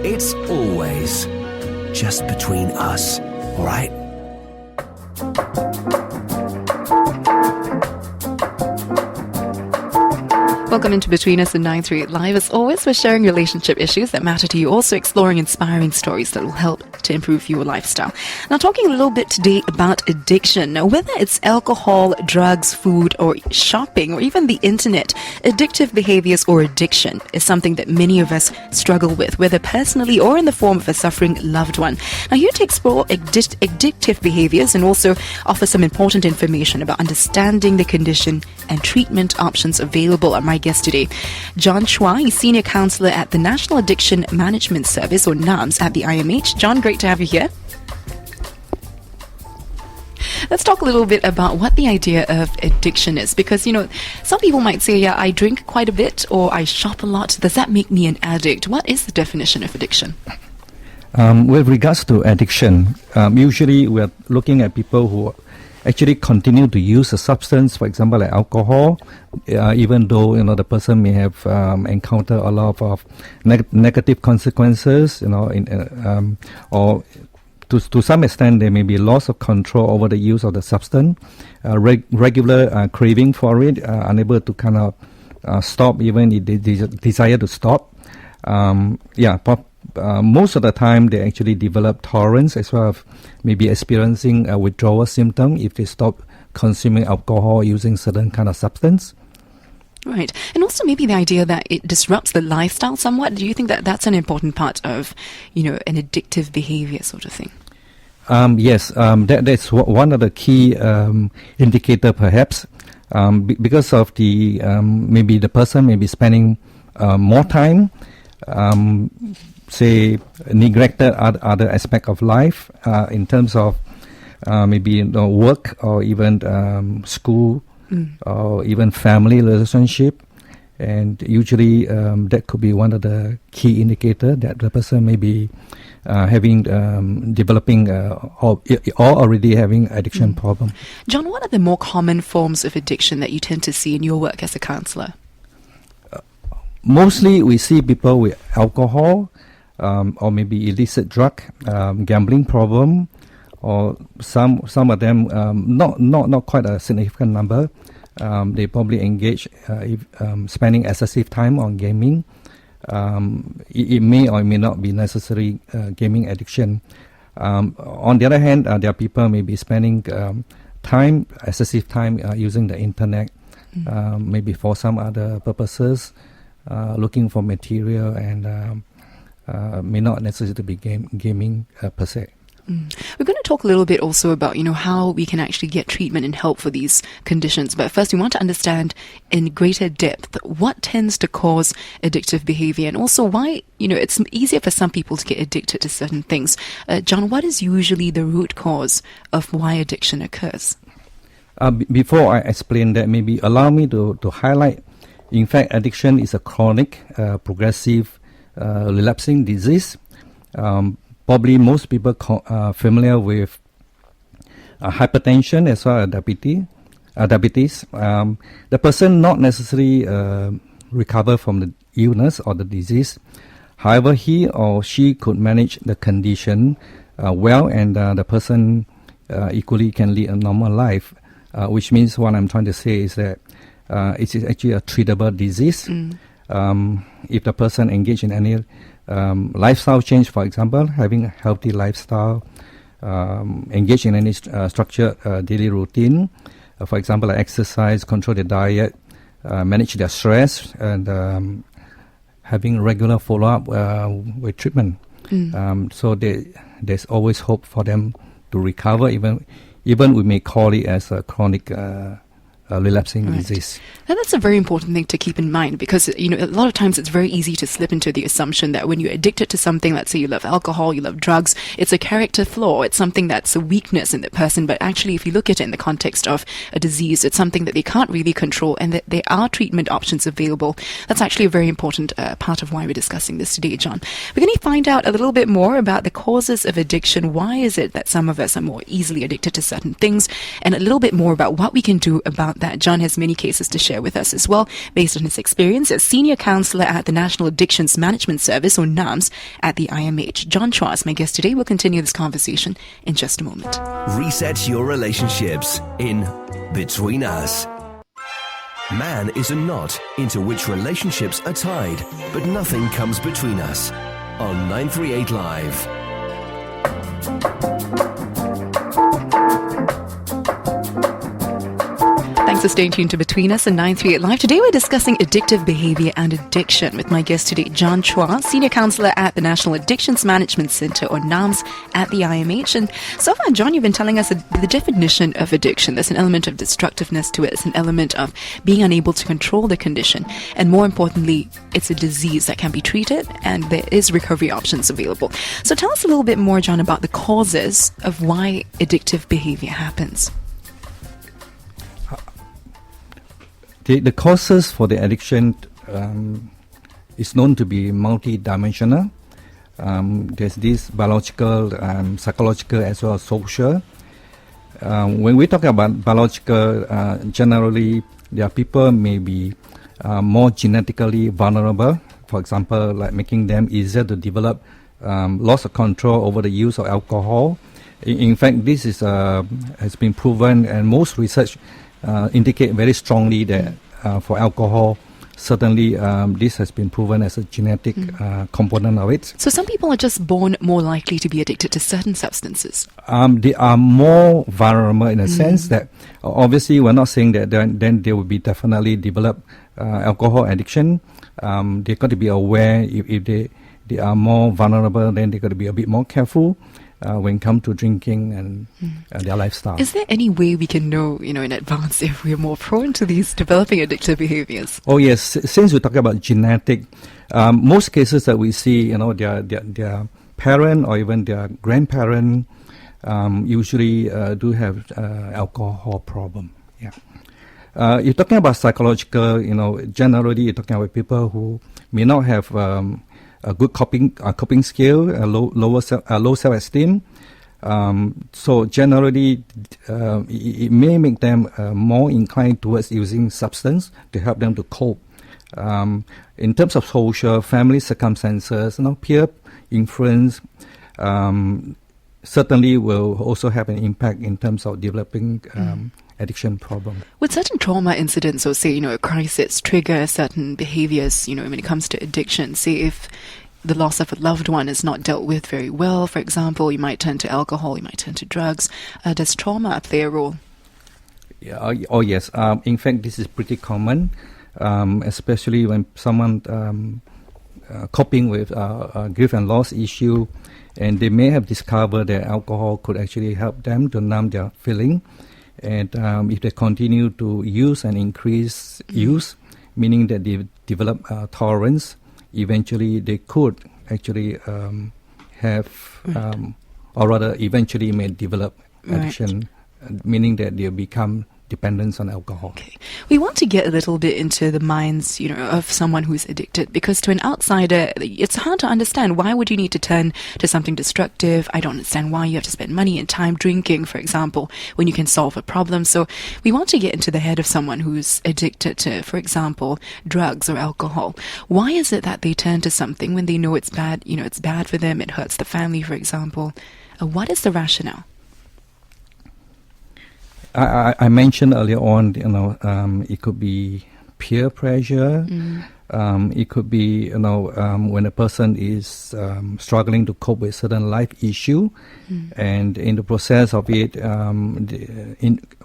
It's always just between us, all right? Welcome into Between Us and 938 Live. As always, we're sharing relationship issues that matter to you, also exploring inspiring stories that will help to improve your lifestyle. Now, talking a little bit today about addiction. Now, whether it's alcohol, drugs, food, or shopping, or even the internet, addictive behaviors or addiction is something that many of us struggle with, whether personally or in the form of a suffering loved one. Now, here to explore addictive behaviors and also offer some important information about understanding the condition and treatment options available are my guest today. John Chua, he's Senior Counselor at the National Addiction Management Service, or NAMS, at the IMH. John, great to have you here. Let's talk a little bit about what the idea of addiction is, because, some people might say, yeah, I drink quite a bit or I shop a lot. Does that make me an addict? What is the definition of addiction? With regards to addiction, usually we're looking at people who actually continue to use a substance, for example, like alcohol, even though the person may have encountered a lot of negative consequences, or to some extent there may be loss of control over the use of the substance, regular craving for it, unable to kind of stop even if they desire to stop. Most of the time they actually develop tolerance as well as maybe experiencing a withdrawal symptom if they stop consuming alcohol or using certain kind of substance. Right. And also maybe the idea that it disrupts the lifestyle somewhat. Do you think that that's an important part of, an addictive behavior sort of thing? Yes, that's one of the key indicator perhaps, because of the maybe the person may be spending more time, say, neglected other aspect of life in terms of maybe work or even school or even family relationship, and usually that could be one of the key indicator that the person may be developing or already having addiction problem. John, what are the more common forms of addiction that you tend to see in your work as a counsellor? Mostly we see people with alcohol, or maybe illicit drug, gambling problem, or some of them not quite a significant number. They probably engage spending excessive time on gaming. It may or may not be necessary gaming addiction. On the other hand, there are people maybe spending excessive time using the internet, maybe for some other purposes, looking for material and may not necessarily be gaming per se. We're going to talk a little bit also about, how we can actually get treatment and help for these conditions. But first, we want to understand in greater depth what tends to cause addictive behavior, and also why, it's easier for some people to get addicted to certain things. John, what is usually the root cause of why addiction occurs? Before I explain that, maybe allow me to highlight, in fact, addiction is a chronic, progressive, relapsing disease. Probably most people are familiar with hypertension as well as diabetes. The person not necessarily recover from the illness or the disease. However, he or she could manage the condition well, and the person equally can lead a normal life, which means what I'm trying to say is that it is actually a treatable disease. If the person engage in any lifestyle change, for example, having a healthy lifestyle, engage in any structured daily routine, for example, like exercise, control their diet, manage their stress, and having regular follow-up with treatment. So there's always hope for them to recover, even we may call it as a chronic relapsing disease. And that's a very important thing to keep in mind, because a lot of times it's very easy to slip into the assumption that when you're addicted to something, let's say you love alcohol, you love drugs, it's a character flaw, it's something that's a weakness in the person. But actually, if you look at it in the context of a disease, it's something that they can't really control, and that there are treatment options available. That's actually a very important part of why we're discussing this today, John. We're going to find out a little bit more about the causes of addiction. Why is it that some of us are more easily addicted to certain things, and a little bit more about what we can do about about that. John has many cases to share with us as well, based on his experience as Senior Counsellor at the National Addictions Management Service, or NAMS, at the IMH. John Chua is my guest today. We'll continue this conversation in just a moment. Reset your relationships in Between Us. Man is a knot into which relationships are tied, but nothing comes between us. On 938 Live. Thanks for staying tuned to Between Us and 938 Live. Today we're discussing addictive behaviour and addiction with my guest today, John Chua, Senior Counsellor at the National Addictions Management Centre, or NAMS, at the IMH. And so far, John, you've been telling us the definition of addiction. There's an element of destructiveness to it. It's an element of being unable to control the condition. And more importantly, it's a disease that can be treated, and there is recovery options available. So tell us a little bit more, John, about the causes of why addictive behaviour happens. The causes for the addiction is known to be multidimensional. There's this biological, psychological, as well as social. When we talk about biological, generally, there are people may be more genetically vulnerable. For example, like making them easier to develop loss of control over the use of alcohol. In fact, this is has been proven, and most research indicate very strongly that for alcohol, certainly this has been proven as a genetic component of it. So some people are just born more likely to be addicted to certain substances. They are more vulnerable in a sense that obviously we're not saying that then they will be definitely develop alcohol addiction. They've got to be aware if they are more vulnerable, then they've got to be a bit more careful when it comes to drinking and their lifestyle. Is there any way we can know, in advance if we're more prone to these developing addictive behaviors? Oh yes, since we're talking about genetic, most cases that we see, their parent or even their grandparent usually do have alcohol problem. Yeah. You're talking about psychological, generally you're talking about people who may not have a good coping skill, low self-esteem. So generally, it may make them more inclined towards using substance to help them to cope. In terms of social, family circumstances, peer influence, certainly will also have an impact in terms of developing addiction problem. Would certain trauma incidents, or say, a crisis, trigger certain behaviors, when it comes to addiction? Say if the loss of a loved one is not dealt with very well, for example, you might turn to alcohol, you might turn to drugs. Does trauma play a role? Yeah, oh yes. In fact, this is pretty common, especially when someone coping with a grief and loss issue, and they may have discovered that alcohol could actually help them to numb their feeling. And if they continue to use and increase use, meaning that they develop tolerance, eventually they could actually have, or rather eventually may develop addiction, meaning that they become dependence on alcohol. Okay. We want to get a little bit into the minds, of someone who's addicted, because to an outsider, it's hard to understand. Why would you need to turn to something destructive? I don't understand why you have to spend money and time drinking, for example, when you can solve a problem. So we want to get into the head of someone who's addicted to, for example, drugs or alcohol. Why is it that they turn to something when they know it's bad, it's bad for them, it hurts the family, for example? What is the rationale? I mentioned earlier on, it could be peer pressure. It could be, when a person is struggling to cope with certain life issue, and in the process of it,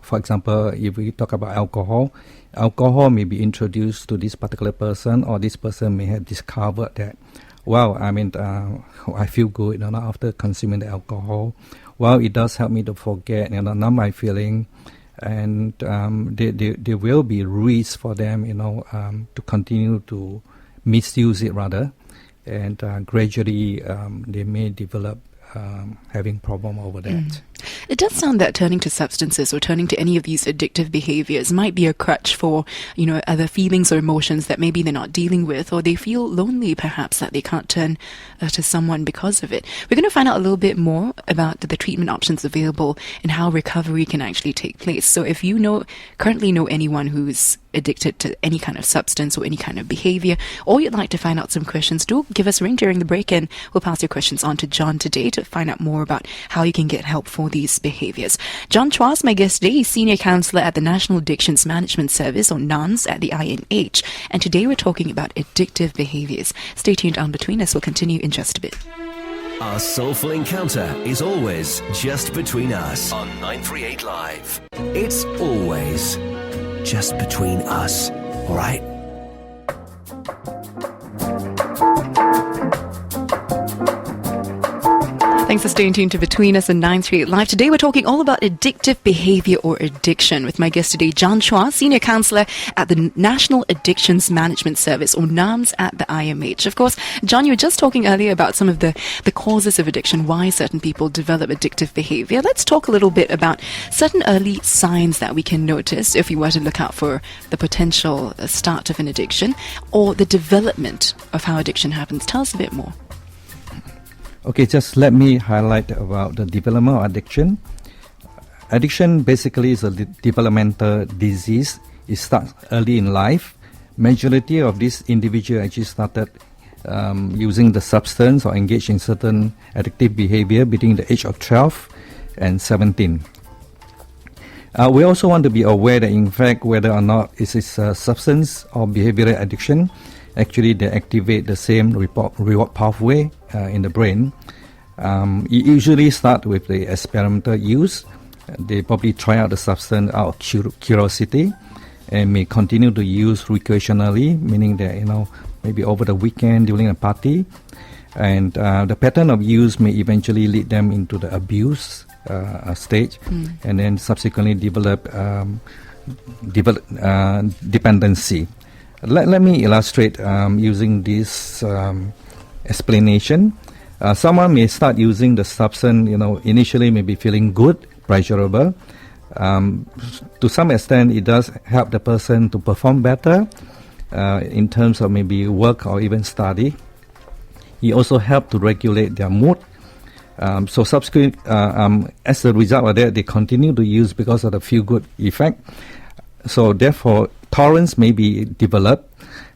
for example, if we talk about alcohol may be introduced to this particular person, or this person may have discovered that, I feel good after consuming the alcohol. Well, it does help me to forget, numb my feeling, and there will be risks for them, to continue to misuse it rather, and gradually they may develop having problem over that. It does sound that turning to substances or turning to any of these addictive behaviors might be a crutch for, other feelings or emotions that maybe they're not dealing with, or they feel lonely perhaps that they can't turn to someone because of it. We're going to find out a little bit more about the treatment options available and how recovery can actually take place. So if you currently know anyone who's addicted to any kind of substance or any kind of behavior, or you'd like to find out some questions, do give us a ring during the break and we'll pass your questions on to John today to find out more about how you can get help for these behaviors. John Chua is my guest today. He's Senior Counsellor at the National Addictions Management Service, or NAMS, at the INH. And today we're talking about addictive behaviors. Stay tuned on Between Us. We'll continue in just a bit. Our soulful encounter is always just between us on 938 Live. It's always just between us, all right? Thanks for staying tuned to Between Us and 938 Live. Today we're talking all about addictive behavior or addiction with my guest today, John Chua, Senior Counsellor at the National Addictions Management Service, or NAMS, at the IMH. Of course, John, you were just talking earlier about some of the causes of addiction, why certain people develop addictive behavior. Let's talk a little bit about certain early signs that we can notice if we were to look out for the potential start of an addiction or the development of how addiction happens. Tell us a bit more. Okay, just let me highlight about the development of addiction. Addiction basically is a developmental disease. It starts early in life. Majority of these individuals actually started using the substance or engaged in certain addictive behavior between the age of 12 and 17. We also want to be aware that in fact whether or not it is a substance or behavioral addiction, actually they activate the same reward pathway in the brain. It usually start with the experimental use. They probably try out the substance out of curiosity and may continue to use recreationally, meaning that maybe over the weekend during a party. And the pattern of use may eventually lead them into the abuse stage, and then subsequently develop dependency. Let me illustrate using this explanation. Someone may start using the substance, initially may be feeling good, pleasurable. To some extent, it does help the person to perform better in terms of maybe work or even study. It also helps to regulate their mood. So subsequent, as a result of that, they continue to use because of the feel-good effect. So therefore, tolerance may be developed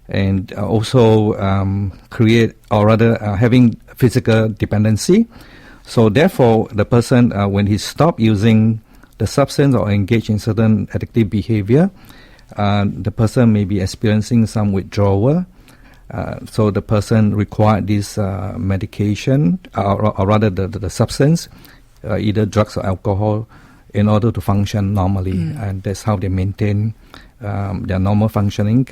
and also create, or rather having physical dependency. So therefore, the person, when he stops using the substance or engage in certain addictive behavior, the person may be experiencing some withdrawal. So the person required this medication, or rather the substance, either drugs or alcohol, in order to function normally. And that's how they maintain their normal functioning.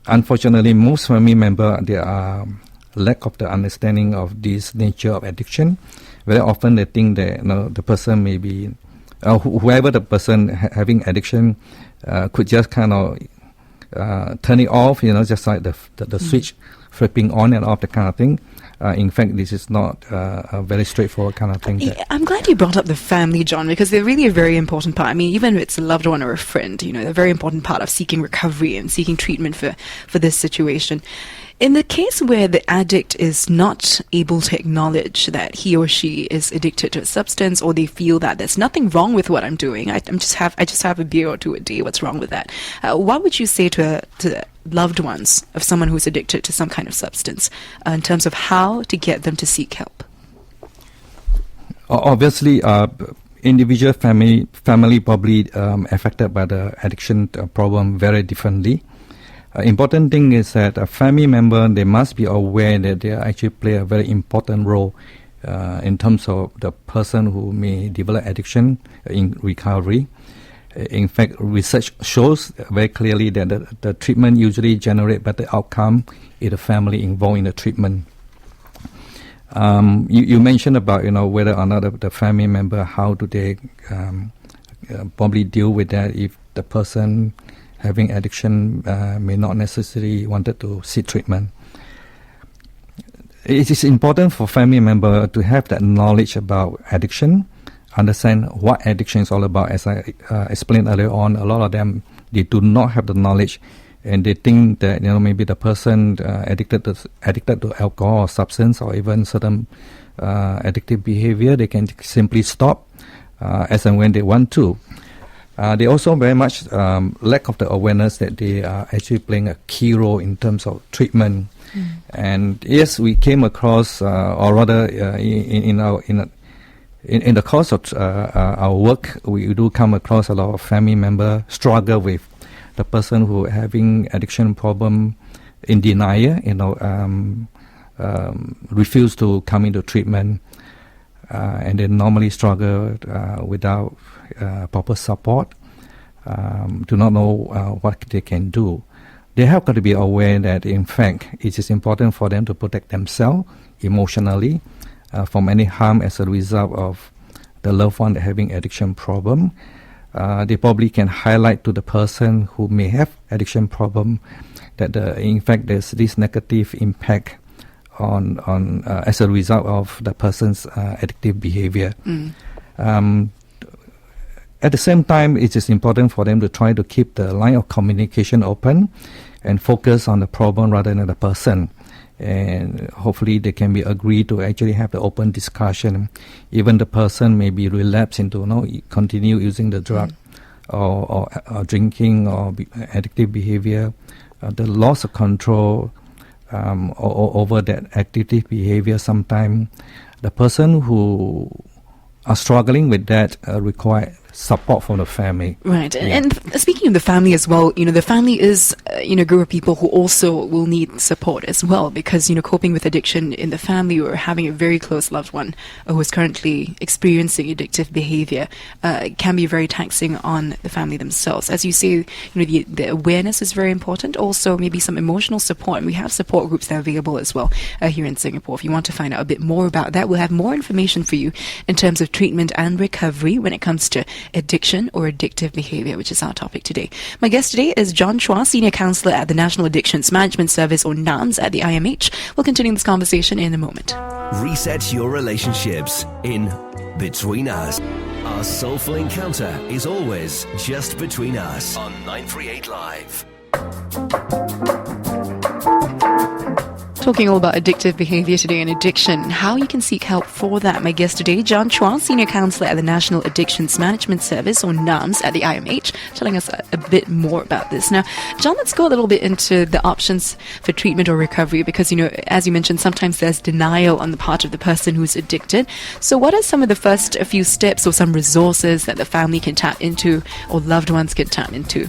Unfortunately, most family members, there are lack of the understanding of this nature of addiction. Very often they think that the person may be, whoever the person having addiction could just kind of turn it off, just like the switch flipping on and off, the kind of thing. In fact, this is not a very straightforward kind of thing. I'm glad you brought up the family, John, because they're really a very important part. I mean, even if it's a loved one or a friend, they're a very important part of seeking recovery and seeking treatment for this situation. In the case where the addict is not able to acknowledge that he or she is addicted to a substance, or they feel that there's nothing wrong with what I'm doing, I just have a beer or two a day, what's wrong with that? What would you say to loved ones of someone who's addicted to some kind of substance in terms of how to get them to seek help? Obviously, individual family probably affected by the addiction problem very differently. Important thing is that a family member, they must be aware that they actually play a very important role in terms of the person who may develop addiction in recovery. In fact, research shows very clearly that the treatment usually generate better outcome in the family involved in the treatment. You mentioned about whether or not the family member, how do they probably deal with that if the person having addiction may not necessarily wanted to seek treatment. It is important for family member to have that knowledge about addiction, understand what addiction is all about. As I explained earlier on, a lot of them, they do not have the knowledge, and they think that maybe the person addicted to alcohol or substance or even certain addictive behavior, they can simply stop as and when they want to. They also very much lack of the awareness that they are actually playing a key role in terms of treatment. And yes, we came across, or rather, in the course of our work, we do come across a lot of family members struggle with the person who having addiction problem in denial, refuse to come into treatment, and they normally struggle without proper support, do not know what they can do. They have got to be aware that, in fact, it is important for them to protect themselves emotionally from any harm as a result of the loved one having addiction problem. They probably can highlight to the person who may have addiction problem that in fact there's this negative impact on as a result of the person's addictive behavior. At the same time, it is important for them to try to keep the line of communication open and focus on the problem rather than the person. And hopefully they can be agreed to actually have the open discussion. Even the person may be relapsed into continue using the drug or drinking or addictive behavior. The loss of control over that addictive behavior, sometimes the person who are struggling with that require support from the family. Right. And speaking of the family as well, the family is, a group of people who also will need support as well, because, coping with addiction in the family or having a very close loved one who is currently experiencing addictive behavior can be very taxing on the family themselves. As you say, the awareness is very important. Also, maybe some emotional support. And we have support groups that are available as well here in Singapore. If you want to find out a bit more about that, we'll have more information for you in terms of treatment and recovery when it comes to addiction or addictive behavior, which is our topic today. My guest today is John Chua, Senior Counselor at the National Addictions Management Service, or NAMS, at the IMH. We'll continue this conversation in a moment. Reset your relationships in Between Us. Our soulful encounter is always just between us on 938 Live. Talking all about addictive behavior today and addiction, how you can seek help for that. My guest today, John Chua, Senior Counselor at the National Addictions Management Service, or NAMS, at the IMH, telling us a bit more about this. Now, John, let's go a little bit into the options for treatment or recovery, because, as you mentioned, sometimes there's denial on the part of the person who's addicted. So what are some of the first few steps or some resources that the family can tap into or loved ones can tap into?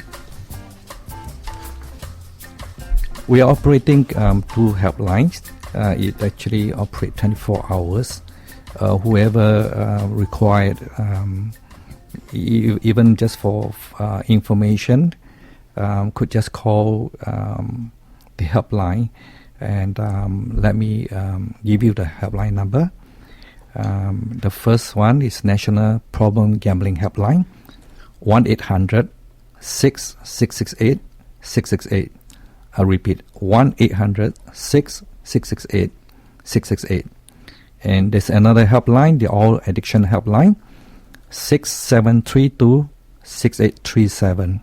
We are operating 2 helplines. It actually operates 24 hours. Whoever required, even just for information, could just call the helpline. And let me give you the helpline number. The first one is National Problem Gambling Helpline, 1-800-6668-668. I'll repeat, 1-800-6668-668. And there's another helpline, the All Addiction Helpline, 6732-6837.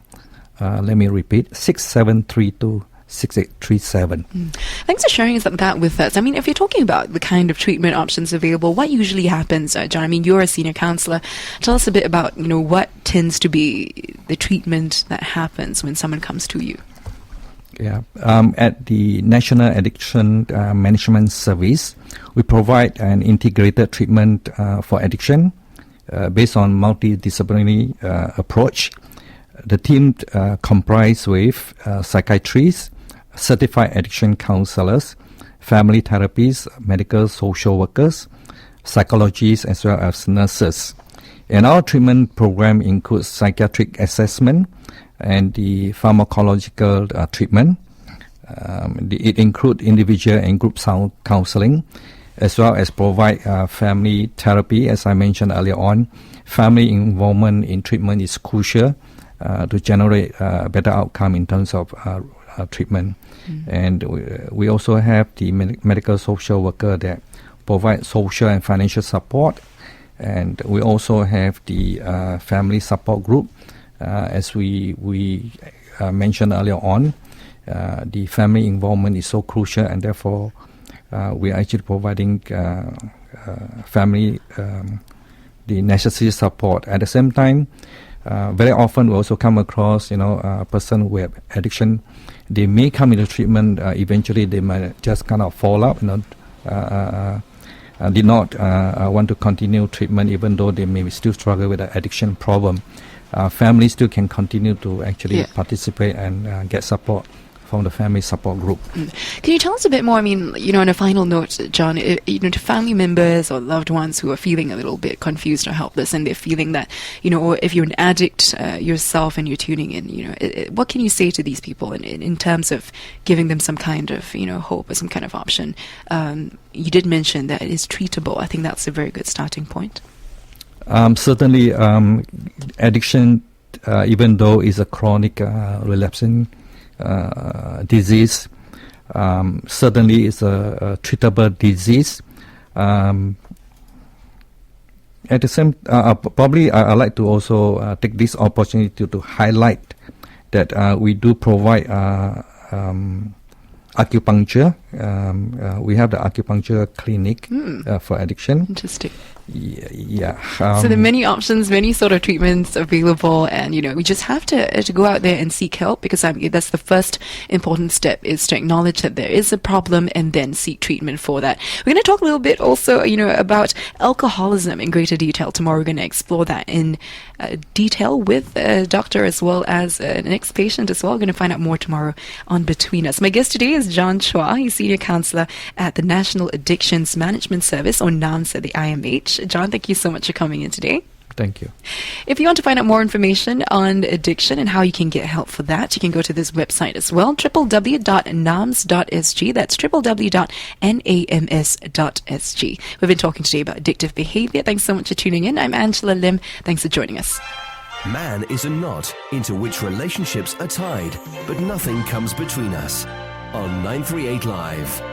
Let me repeat, 6732-6837. Thanks for sharing that with us. I mean, if you're talking about the kind of treatment options available, what usually happens, John? I mean, you're a senior counselor. Tell us a bit about, what tends to be the treatment that happens when someone comes to you. Yeah, at the National Addiction Management Service, we provide an integrated treatment for addiction based on multidisciplinary approach. The team comprises with psychiatrists, certified addiction counselors, family therapists, medical social workers, psychologists, as well as nurses. And our treatment program includes psychiatric assessment and the pharmacological treatment. It includes individual and group counseling, as well as provide family therapy. As I mentioned earlier on, family involvement in treatment is crucial to generate a better outcome in terms of treatment. And we also have the medical social worker that provide social and financial support, And we also have the family support group. As we mentioned earlier on, the family involvement is so crucial, and therefore we are actually providing family the necessary support. At the same time, very often we also come across, a person who have addiction. They may come into treatment. Eventually, they might just kind of fall up, did not want to continue treatment, even though they may still struggle with the addiction problem. Families still can continue to actually participate and get support from the family support group. Can you tell us a bit more? I mean, on a final note, John, to family members or loved ones who are feeling a little bit confused or helpless, and they're feeling that, or if you're an addict yourself and you're tuning in, what can you say to these people in terms of giving them some kind of, hope or some kind of option? You did mention that it is treatable. I think that's a very good starting point. Certainly, addiction, even though is a chronic relapsing disease, certainly is a treatable disease. At the same, probably I'd like to also take this opportunity to highlight that we do provide acupuncture. We have the acupuncture clinic for addiction. Interesting. Yeah. So there are many options, many sort of treatments available, and we just have to go out there and seek help, because that's the first important step, is to acknowledge that there is a problem and then seek treatment for that. We're going to talk a little bit also, about alcoholism in greater detail tomorrow. We're going to explore that in detail with a doctor as well as an ex-patient as well. We're going to find out more tomorrow on Between Us. My guest today is John Chua. He's Senior Counselor at the National Addictions Management Service, or NAMS, at the IMH. John, thank you so much for coming in today. Thank you. If you want to find out more information on addiction and how you can get help for that, you can go to this website as well, www.nams.sg. That's www.nams.sg. We've been talking today about addictive behaviour. Thanks so much for tuning in. I'm Angela Lim. Thanks for joining us. Man is a knot into which relationships are tied, but nothing comes between us. On 938 Live.